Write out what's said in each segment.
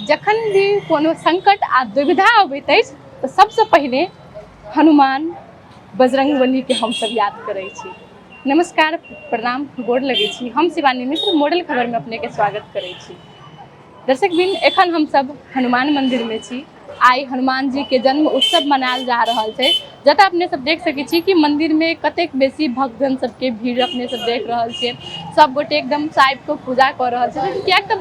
जखन भी कोनो संकट आ दुविधा अबैत अछि तऽ सबसँ पहिने हनुमान बजरंगबली के हम सब याद करै छी। नमस्कार, प्रणाम, गोर लगै छी। हम शिवानी मिश्र मॉडल खबर में अपने के स्वागत करै छी। दर्शकबिन, एखन हम सब हनुमान मंदिर में छी। आई हनुमान जी के जन्म उत्सव मनायल जा रहल छै, जतऽ अपने सब देख सकै छी कि मंदिर में कतेक बेसी भक्तजन सबके भीड़ अपने सब देख रहल छियै। सब गोटे एकदम साइब को पूजा कऽ रहल छथिन, कियाक तऽ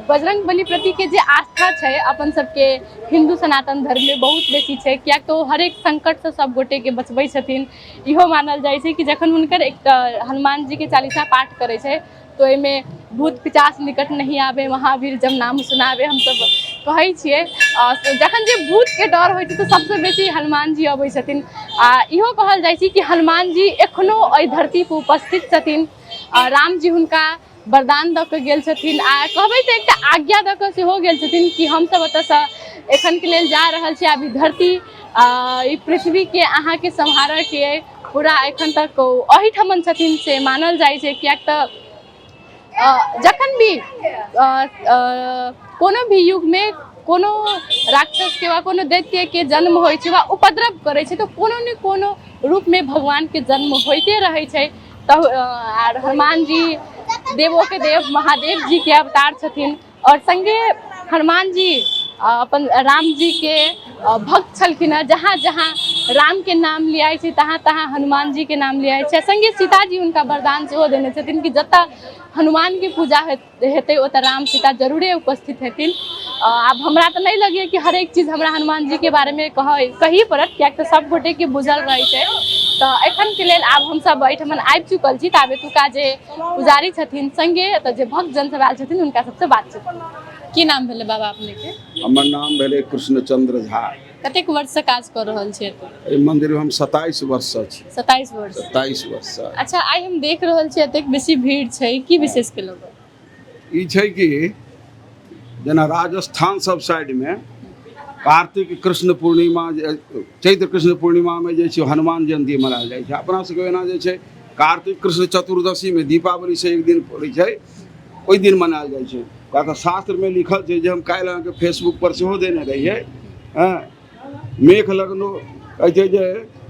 बजरंगबली प्रति के जे आस्था छै अपन सबके हिंदू सनातन धर्म में बहुत बेसी छै, कियाक तो हरेक संकट से सब गोटे के बचबै छथिन। इहो मानल जाइ छै कि जखन हुनकर एक हनुमान जी के चालीसा पाठ करै छै तो एहिमे भूत पिचास निकट नहीं आवे, महावीर जब नाम सुनावे, हम सब कहै छियै। जखन जे भूत के डर होइ छै तऽ सबसँ बेसी हनुमान जी अबै छथिन। आ इहो कहल जाइ छै कि हनुमान जी एखनो एहि धरती पर उपस्थित छथिन। राम जी हुनका वरदान दऽ कऽ गेल छथिन, आ कहबै तऽ एकटा आज्ञा दऽ कऽ सेहो गेल छथिन कि हमसब एतऽसँ एखन के लेल जा रहल छी। आब ई धरती ई पृथ्वी के अहाँके सम्हारऽ के अइ, पूरा एखन तक अहिठमन छथिन से मानल जाइ छै। कियाक तऽ जखन भी कोनो भी युग में कोनो राक्षस के वा कोनो दैत्य के जन्म होइ छै वा उपद्रव करै छै तऽ कोनो ने कोनो रूप में भगवान के जन्म होइते रहै छै। तऽ हनुमान जी देवों के देव महादेव जी के अवतार छथिन, और संगे हनुमान जी अपन राम जी के भक्त छलखिन। जहाँ जहाँ राम के नाम लियाइ छै तहाँ तहाँ हनुमान जी के नाम लियाइ छै। संगे सीता जी हुनका वरदान सेहो देने छथिन कि जतऽ हनुमान के पूजा हेतै ओतऽ राम सीता जरूरे उपस्थित हेथिन। आब हमरा तऽ नहीं लगैए कि हरेक चीज हमरा हनुमान जी के बारे में कही पड़त, कियाक तऽ सब गोटे के बुझल रहै छै। तऽ एखन के लेल आब हमसब एहिठमन आबि चुकल छी, ताब एतुका जे पुजारी छथिन संगे एतऽ जे भक्तजन सब आयल छथिन हुनका सबसँ बातचीत। की नाम भेलै बाबा अपने के? हमर नाम भेलै कृष्णचंद्र झा। कतेक वर्ष से काज कर रहल छी एतऽ? एहि मंदिर में हम 27 वर्ष से छी। 27 वर्ष? 27 वर्ष से। अच्छा, आई हम देख रहल छी एतेक बेसी भीड़ छै, की विशेष के लऽ कऽ? ई छै कि जेना राजस्थान सब साइड में कार्तिक कृष्ण पूर्णिमा, चैत्र कृष्ण पूर्णिमा में जे छै हनुमान जयंती मनायल जाइ छै। अपना सबके एना जे छै कार्तिक कृष्ण चतुर्दशी में दीपावली से एक दिन पड़ै छै, ओहि दिन मनायल जाइ छै। किया तऽ शास्त्र में लिखल छै, जे हम काल्हि अहाँके फेसबुक पर सेहो देने रहिए, मेघ लगनो कहै छै जे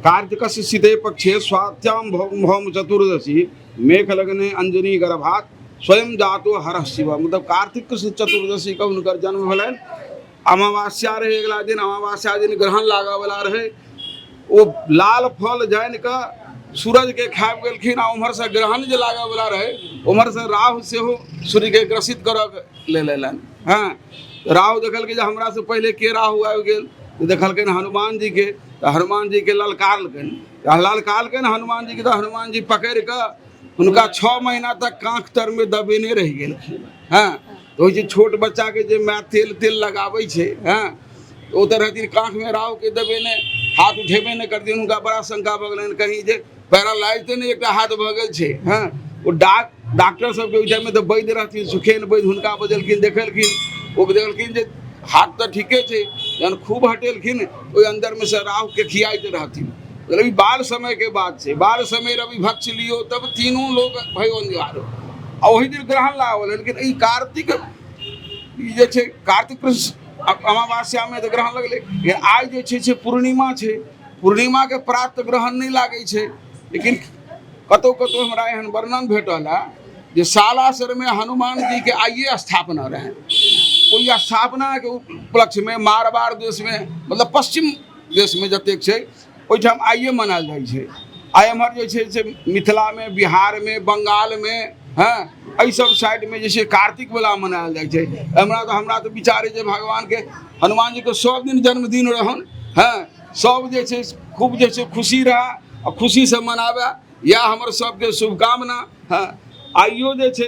कार्तिकस्य शीते पक्षे स्वात्याम भौम चतुर्दशी मेघ लगने अंजनी गर्भात स्वयं जातो हरः शिव। मतलब कार्तिक कृष्ण चतुर्दशी का हुनकर जन्म भेलनि। अमावस्या रहे, अगला दिन अमावस्या दिन ग्रहण लागऽ वाला रहे। ओ लाल फल जानि कऽ सूरज के खाब गेलखिन, आ उम्हर से ग्रहण जे लागऽ वाला रहे उम्हर से राहु सेहो सूर्य के ग्रसित करऽ लेल एलनि। राहु देखलकै जे हमरा से पहले के राहु आबि गेल, तो देखलकै हनुमान जी के, तो हनुमान जी के ललकारलकनि हनुमान जी के। तो हनुमान जी पकड़ि कऽ हुनका 6 महीना तक कांख तर में दबेने रहि गेलखिन। तो छोट बच्चा के जे माय तेल लगाबै छै, ओ तऽ रहथिन कांख में राहु के दबेने, हाथ उठेबे नहि करथिन। हुनका बड़ा शंका भऽ गेलनि कहीं जे पैरालाइज तऽ नहि एकटा हाथ भऽ गेल छै। ओ डॉक्टर सबके ओहि टाइम में तऽ वैद्य रहथिन, सुखेन वैद्य, हुनका बजेलखिन, देखेलखिन, ओ देखलखिन जे हाथ तऽ ठीके छै। जहन खूब हटेलखिन ओहि अंदर में से राहु के खियाइत रहथिन। रवि बाल समय के बात छै, बाल समय रवि भक्ष लियो तब तीनों लोग भयो अंजारो। आ ओहि दिन ग्रहण लागल। लेकिन ई कार्तिक जे छै कार्तिक कृष्ण अमावस्या में तऽ ग्रहण लगलै। आइ जे छै से पूर्णिमा छै, पूर्णिमा के प्रात ग्रहण नहीं लागै छै। लेकिन कतौ कतौ हमरा एहन वर्णन भेटल है जे सालासर में हनुमान जी के आइए स्थापना रहे। ओहि स्थापना के उपलक्ष्य में मारवाड़ देश में, मतलब पश्चिम देश में जतेक छै ओहिठाम आइए मनायल जाइ छै। आ एम्हर जे छै से मिथिला में, बिहार में, बंगाल में, एहि सब साइड में जे छै कार्तिक वाला मनायल जाइ छै। हमरा तो विचार है जे भगवान के, हनुमान जी के सब दिन जन्मदिन रहन। सब जे छै खूब जे छै खुशी रहा और खुशी से मनावे, यह हमर सबके शुभकामना। आइयो जे छै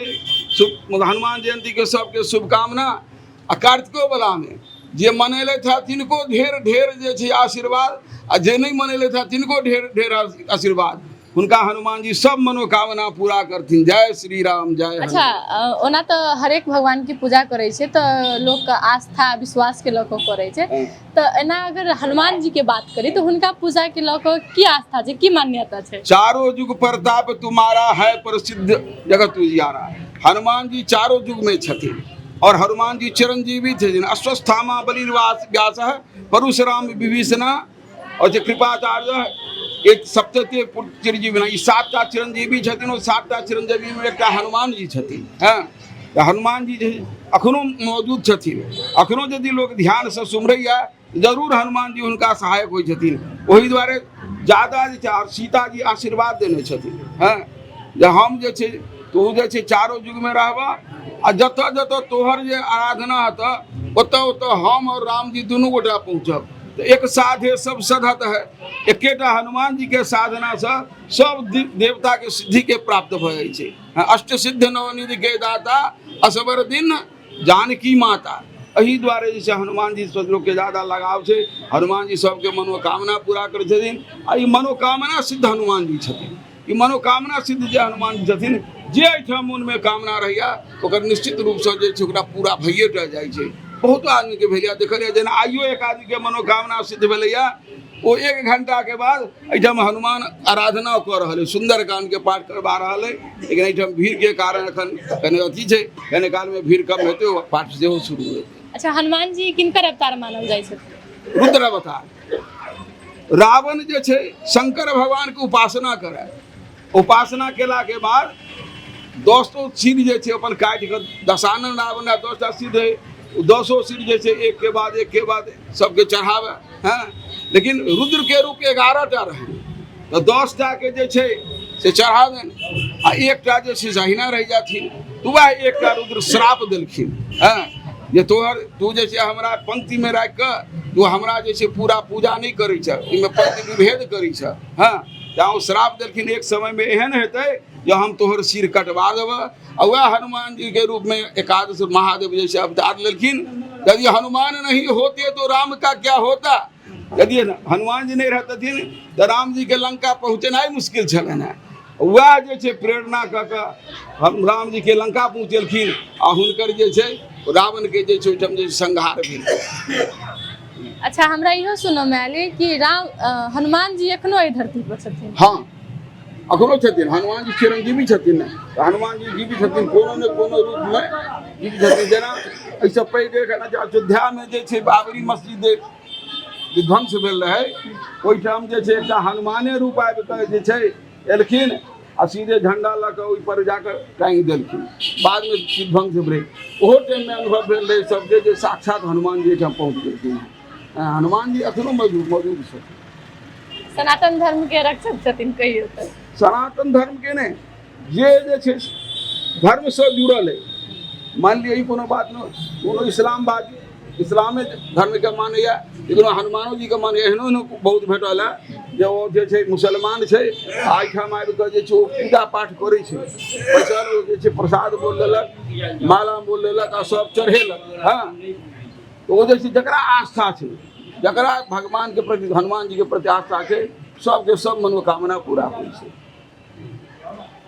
हनुमान जयंती के सबके शुभकामना। आ कार्तिको वाला में जे मनैलथि है तिनको ढेर ढेर जे छै आशीर्वाद, आ जे नहीं मनैलथि है तिनको ढेर ढेर आशीर्वाद। हुनका हनुमान जी सब मनोकामना पूरा करथिन। जय श्री राम, जय। अच्छा, ओना तऽ हरेक भगवान की पूजा करे छै तऽ लोग आस्था विश्वास के लऽ कऽ करे छै। तऽ एना अगर हनुमान जी के बात करी तो हुनका पूजा के लऽ कऽ की आस्था छै, की मान्यता छै? चारों युग प्रताप तुम्हारा है, प्रसिद्ध जगत उजियारा। हनुमान जी चारों युग में छथिन। और हनुमान जी चिरंजीवी थे। अश्वस्थामा बलिर्वास व्यास परशुराम विभीषण और जो कृपाचार्य एक सप्ततीय चिरंजीवी ना, ये 7टा चिरंजीवी छथिन और 7टा चिरंजीवी में एक हनुमान जी छथिन। हाँ, तो हनुमान जी अखनो मौजूद छथिन। अखनो यदि लोग ध्यान से सुमरैया जरूर हनुमान जी उनका सहायक होइ छथिन। वही द्वारे ज्यादा जे और सीता जी आशीर्वाद देने छथिन। हाँ, जे हम जे छे तू जे छे चारों युग में रहबा आ जत जत तोहर जे आराधना हत ओत ओत हम और राम जी दुनू गोटा पहुँचब। तो एक साधे सब सधत है। एकेटा हनुमान जी के साधना से सब देवता के सिद्धि के प्राप्त भ जाइ छै। अष्ट सिद्ध नवनिधि के दाता असबर दिन जानकी माता। एहि द्वारे जैसे हनुमान जी सब लोग के ज्यादा लगाव छै। हनुमान जी सबके मनोकामना पूरा करै छथिन। आ ई मनोकामना सिद्ध हनुमान जी छथिन। ई मनोकामना सिद्ध जे हनुमान जी छथिन, जे एहिठाम मन में कामना रहैया ओकर निश्चित रूप से जे छै ओकरा पूरा भइए टा जाइ छै। बहुत आदमी के भेलिया देखलिए जेना आइयो एक आदमी के मनोकामना सिद्ध भेलैया, वो 1 घंटा के बाद एहिठाम हनुमान आराधना कऽ रहल है, सुंदरकांड के पाठ करवा रहल है। लेकिन एहिठाम भीड़ के कारण एखन कने अथी छै, कने काल में भीड़ कम हेतै, पाठ सेहो शुरू हेतै। अच्छा, हनुमान जी किनकर अवतार मानल जाइ छथिन? रुद्र अवतार। रावण जे छै शंकर भगवान के उपासना करे, उपासना केला के बाद 10 सिर जे छै अपन काटि कऽ दशानन रावण 10टा सिर है, 10 सिर जे छै एक के बाद सबके चढ़ावे। हाँ, लेकिन रुद्र के रूप 11टा रहे, तो 10टा के जे छै से चढ़ा देन आ एकटा जे छै जहिना रह जाथिन। तो वह एकटा रुद्र श्राप देलखिन। हाँ, जे तू जे छै हमरा पंक्ति में राखि कऽ तू हमरा जे छै पूरा पूजा नहीं करै छ, इमे पंक्ति विभेद करै छ। हाँ, जाओ श्राप देलखिन एक समय में एहन हेतै जो हम तोहर सिर कटवा देब। और वह हनुमान जी के रूप में एकादश महादेव जैसे अवतार लेलखिन। यदि हनुमान नहीं होते तो राम का क्या होता। यदि हनुमान जी नहीं रहतथिन तो राम जी के लंका पहुँचनाई मुश्किल छलन है। वह जे छै प्रेरणा कऽ कऽ हम राम जी के लंका पहुँचेलखिन आ हुनकर जे छै रावण के जे छै ओहिठाम जे संहार भेल। अच्छा, हमरा इहो सुनऽ में आयल कि हनुमान जी एखनो एहि धरती पर छथिन। हाँ, अखनो छथिन। हनुमान जी चिरंजीवी छथिन ने, तो हनुमान जी जीवित छथिन, कोनो ने कोनो रूप में जीवित छथिन। जेना एहिसँ पहिले अयोध्या में जे छै बाबरी मस्जिद विध्वंस भेल रहे, ओहिठाम जे छै एकटा हनुमाने रूप आबि कऽ जे छै एलखिन आ सीधे झंडा लऽ कऽ ओहि पर जाकर टांगि देलखिन। बाद में विध्वंस भेल, ओहो टाइम में अनुभव भेल रहे सबके जे साक्षात हनुमान जी एहिठाम पहुँच गेलखिन। हनुमान जी अखनो मौजूद छथिन। सनातन धर्म के रक्षक छथिन कहियो तक। सनातन धर्म के ने जे छै धर्म से जुड़ल है। मान लिअ कोनो बात न, कोनो इस्लामवादी इस्लामे धर्म के मानैया, लेकिन हनुमानो जी के माने। एहनो बहुत भेटल है जे ओ जे छै मुसलमान छै, एहिठाम आबि कऽ जे छै ओ पूजा पाठ करै छै। बैसल ओ जे छै प्रसाद बोल लेलक, माला बोल लेलक आ सब चढ़ेलक। हाँ, तो ओ जे छै जकरा आस्था छै, जकरा भगवान के प्रति हनुमान जी के प्रति आस्था छै, सबके सब मनोकामना पूरा होइ छै।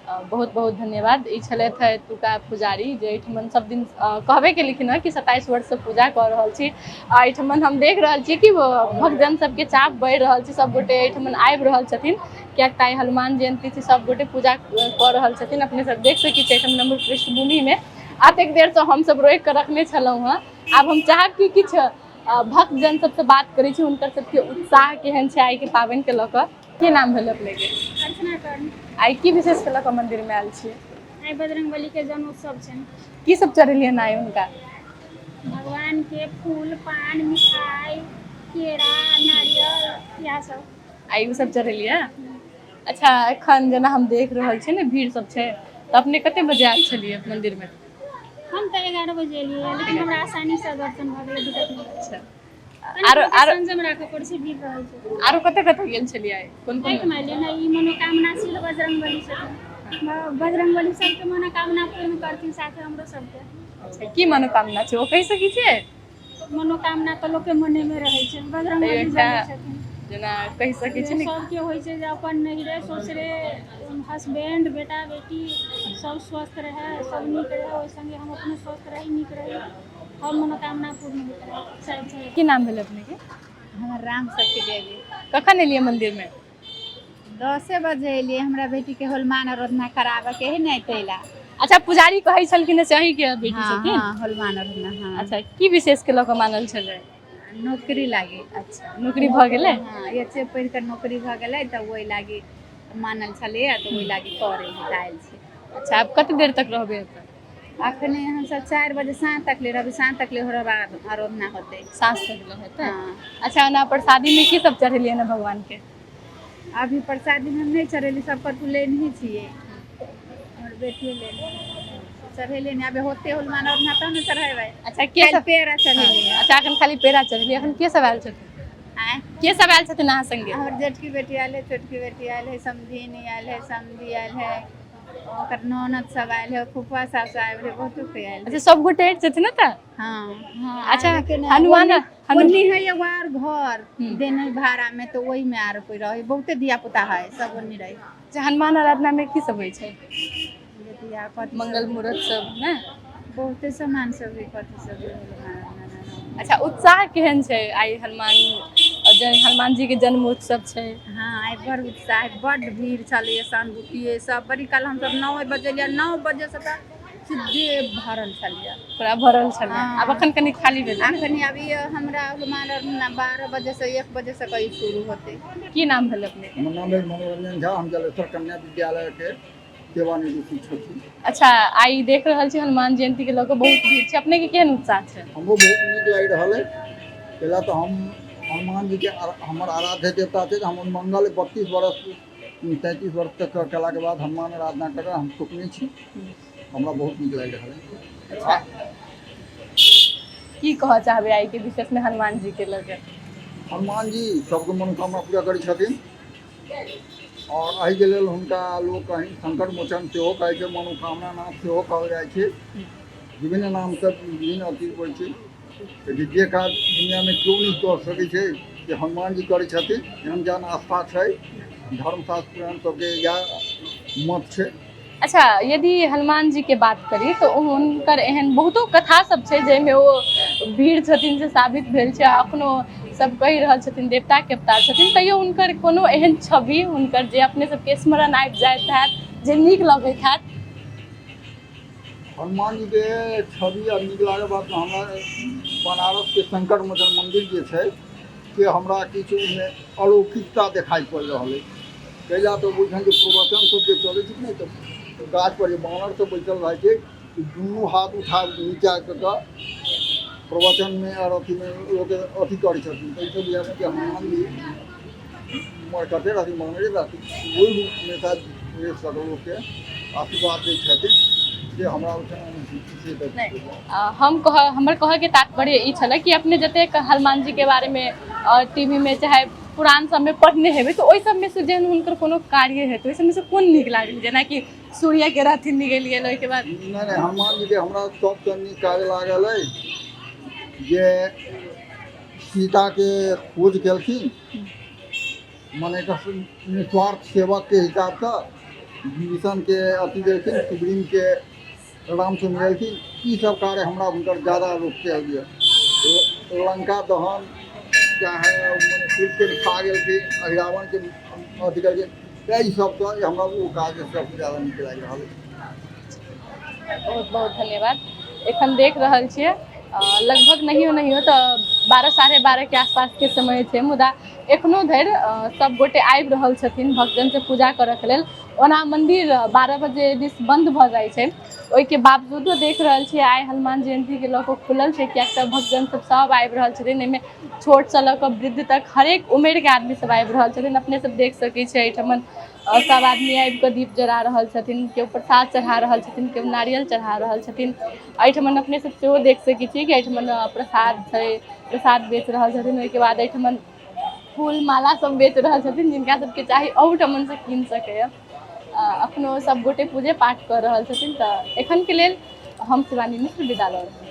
बहुत बहुत धन्यवाद। ई छलथि एतुका पुजारी जे एहिठमन सब दिन कहबे केलखिन हँ कि 27 वर्ष से पूजा कऽ रहल छी। आ एहिठमन हम देख रहल छियै कि भक्तजन सबके चाप बढ़ि रहल छै, सब गोटे एहिठमन आबि रहल छथिन। कियाक तऽ हनुमान जयंती छै, सब गोटे पूजा कऽ रहल छथिन। अपने सब देख सकै छी एहिठम नम्र पृष्ठभूमि में एतेक देर से हम सब रोकि कऽ रखने छलहुँ हँ। आब हम चाहब कि किछु भक्तजन सबसे बात करै छी, हुनकर सबके उत्साह केहन छै आइ के पाबनि के लऽ कऽ। की नाम भेल अपने के? अर्चना कर्ण। आई की विशेष के लऽ कऽ मंदिर में आयल छियै? आई बजरंगबली के जन्मोत्सव छनि। की सब चढ़ेलियन आई हुनका? भगवान के फूल, पान, मिठाई, केरा, नारियल, इएह सब। आई सब चढ़ेलियै। अच्छा, एखन जेना हम देख रहल छियै ने भीड़ सब छै, तऽ अपने कते बजे आयल छलियै मंदिर में? हम तऽ 11 बजे एलियै, लेकिन हमरा आसानी से दर्शन भऽ गेलै, दिक्कत नहीं। अच्छा, आरो संजम राखऽ पड़ै छै, भीड़ रहै छै। आरो कते गेल छलियै? कोन कोन मानि लिअ ई मनोकामना सिद्ध बजरंगबली छथिन। बजरंगबली सबके मनोकामना पूर्ण करथिन, साथे हमरो सबके। अच्छा, की मनोकामना छै ओ कहि सकै छियै? मनोकामना तऽ लोकके मने में रहै छै, बजरंगबली जनै छथिन। जेना कहि सकै छी सबके होइ छै जे अपन नैहरे ससुरे हस्बैंड बेटा बेटी सब स्वस्थ रहे, सब नीक रहे, ओहि संगे हम अपने स्वस्थ रही, नीक रही, हम मनोकामना पूर्ण होइत रहे। की नाम भेल अपने के? हमर राम शक्ति देवी। कखन एलियै मंदिर में? 10 बजे एलियै। हमरा बेटी के होलमान आराधना कराबे के है नहीं तैला, अच्छा पुजारी कहै छलखिन से अहीं के बेटी हाँ छथिन हाँ हनुमान और हाँ अच्छा की विशेष के लऽ कऽ मानल छलै नौकरी लागी अच्छा नौकरी भऽ गेलै हाँ एचे पढ़ि कऽ नौकरी भऽ गेलै तऽ ओहि लागी मानल छलैए तऽ ओहि लागी करे आयल छै अच्छा आब कते देर तक रहबै एतऽ अखने हमसब 4 बजे साँझ तक ले रहबै साँझ तक ले हो बाद आराधना होते साँझ तक ले हेतै हाँ अच्छा ओना प्रसादी में की सब चढ़ेलियै ने भगवान के अभी प्रसादी में नहीं चढ़ेली सब पर लेन ही छिए और बेटिए लेन चढ़ेले नहीं अबे होते हनुमान और तब न चढ़ेबै अच्छा के सब पेड़ा चढ़ेली अच्छा एखन खाली पेड़ा चढ़ेलियै एखन के सब आयल छथिन आय के सब आयल छथिन अहाँ संगे और जेठकी बेटी आयल है छोटकी बेटी आयल है समधिनी आयल है समधी आयल है ओकर ननद सब आयल है फुफा सास आयल है बहुत कोई आयल है अच्छा सब गोटे आयल छथिन ना तऽ हाँ हाँ अच्छा लेकिन हनुमान ओन्नी है एगो आर घर देने भाड़ा में तो वही में आर कोई रहे बहुते दिया पुता है सब ओन्नी रहे अच्छा हनुमान आराधना में की सब होइ छै बेटिया कथी मंगल सब मूर्त सब ने बहुते सामान सब भी कथी सब भी अच्छा उत्साह केहन छै आइ हनुमान जी के जन्म उत्सव छै हाँ आइ बड़ उत्साह बड़ भीड़ छलै शानबुकिए सब बड़ी काल हमसब 9 बजे 9 बजे से तऽ सीधे भरल छलिए पूरा भरल छलै हाँ। आब अखन कनि खाली भेलै अखनी अभी हमरा हनुमान 12 बजे से 1 बजे से कहीं शुरू होते की नाम भेल अपने हमर नाम है मनोरंजन झा हम जलेश्वर कन्या विद्यालय के सेवानिवृत्त शिक्षक छी अच्छा आइ देख रहल छी हनुमान जयंती के लऽ कऽ बहुत भीड़ छै अपने के केहन उत्साह छै हमरो बहुत नीक लागि रहल है कैला तो हम हनुमान जी के हमर आराध्य देवता छै हमर मंगल 32 वर्ष 33 वर्ष तक केला के बाद हनुमान आराधना कर हम सुखने छी हमरा बहुत नीक लागि रहल है की कहऽ चाहबै आइ के विशेष में हनुमान जी के लऽ कऽ हनुमान जी सबके मनोकामना पूरा करै छथिन और एहि के लेल हुनका लोक कहीं संकट मोचन सेहो कहै छै मनोकामना नाथ सेहो कहल जाइ छै विभिन्न नाम से विभिन्न अथी होइ छै जे काज दुनिया में क्यों नहीं कर सकै छै जे हनुमान जी करै छथिन एहन जन आस्था छै धर्मशास्त्र पुराण सबके इएह मत छै अच्छा यदि हनुमान जी के बात करी तो हुनकर एहन बहुतो कथा सब छै जाहिमे ओ वीर छथिन से साबित भेल छै अखनो सब कहि रहल छथिन देवता के अवतार छथिन तैयो हुनकर कोनो एहन छवि हुनकर जे अपने सबके स्मरण आबि जाइत हैत जे नीक लगैत हैत हनुमान जी के छवि आ नीक लागै बात हमरा बनारस के संकट मोचन मंदिर जे छै से हमरा किछु ओहिमे अलौकिकता देखाई पड़ि रहल है कैला तो ओहिठाम जे प्रवचन सब जे चलै छै ने तऽ गाछ पर जे बानर सब बैठल रहै छै दुनू हाथ उठा नीचा कऽ कऽ प्रवचन में और अथी में लोग अथी करै छथिन तऽ ई सब बुझाइ कि हनुमान जी मरकटे रहथिन मांगरे रहथिन ओहि रूप में शायद सब लोग के आशीर्वाद दै छथिन जे हमरा हमर कहे के तात्पर्य ई छलै कि अपने जतेक हनुमान जी के बारे में टीवी में चाहे पुरान सब में पढ़ने हेबै तो ओहि सब में से जेहन हुनकर कोनो कार्य हेतै ओहि सब में से कोन नीक लागल जेनाकि सूर्य के रहथिन निकलि गेल ओहिके बाद नहीं हनुमान जी के हमरा सबसे नीक काज लागल है जे सीता के खोज केलखिन मने निस्वार्थ सेवक के हिसाब से विभीषण के अथी देलखिन सुग्रीव के राम से मिलखिन ई सब कार्य हमरा हुनकर ज्यादा रूप से है लंका दहन चाहे मने सूर्य के खा गेलखिन रावण के अथी करके यही सब तो हमरा वो काज सबसे ज्यादा नीक लागि रहल है बहुत बहुत धन्यवाद एखन देख रहल छियै लगभग नहियो तो 12 साढ़े 12 के आसपास के समय छै मुदा एखनो धरि सब गोटे आबि रहल छथिन भक्तजन से पूजा करऽ के लेल ओना मंदिर 12 बजे दिस बंद भऽ जाइ छै ओहिके बावजूदो देख रहल छियै आइ हनुमान जयंती के लऽ कऽ खुलल छै कियाक तऽ भक्तजन सब आबि रहल छथिन एहिमे छोट से लऽ कऽ वृद्ध तक हरेक उम्र के आदमी सब आबि रहल छथिन अपने सब देख सकै छियै एहिठमन सब आदमी आबि कऽ दीप जरा रहल छथिन केओ प्रसाद चढ़ा रहल छथिन केओ नारियल चढ़ा रहल छथिन एहिठमन अपने सब सेहो देख सकै छियै कि एहिठमन प्रसाद छै प्रसाद बेच रहल छथिन ओहिके बाद एहिठमन फूल माला सब बेच रहल छथिन जिनका सबके चाही अहूठमन से कीन सकैए अखनो सब गोटे पूजे पाठ कर रहल छथिन तऽ एखन के लेल हम शिवानी मिश्र विदा लऽ रहल छी।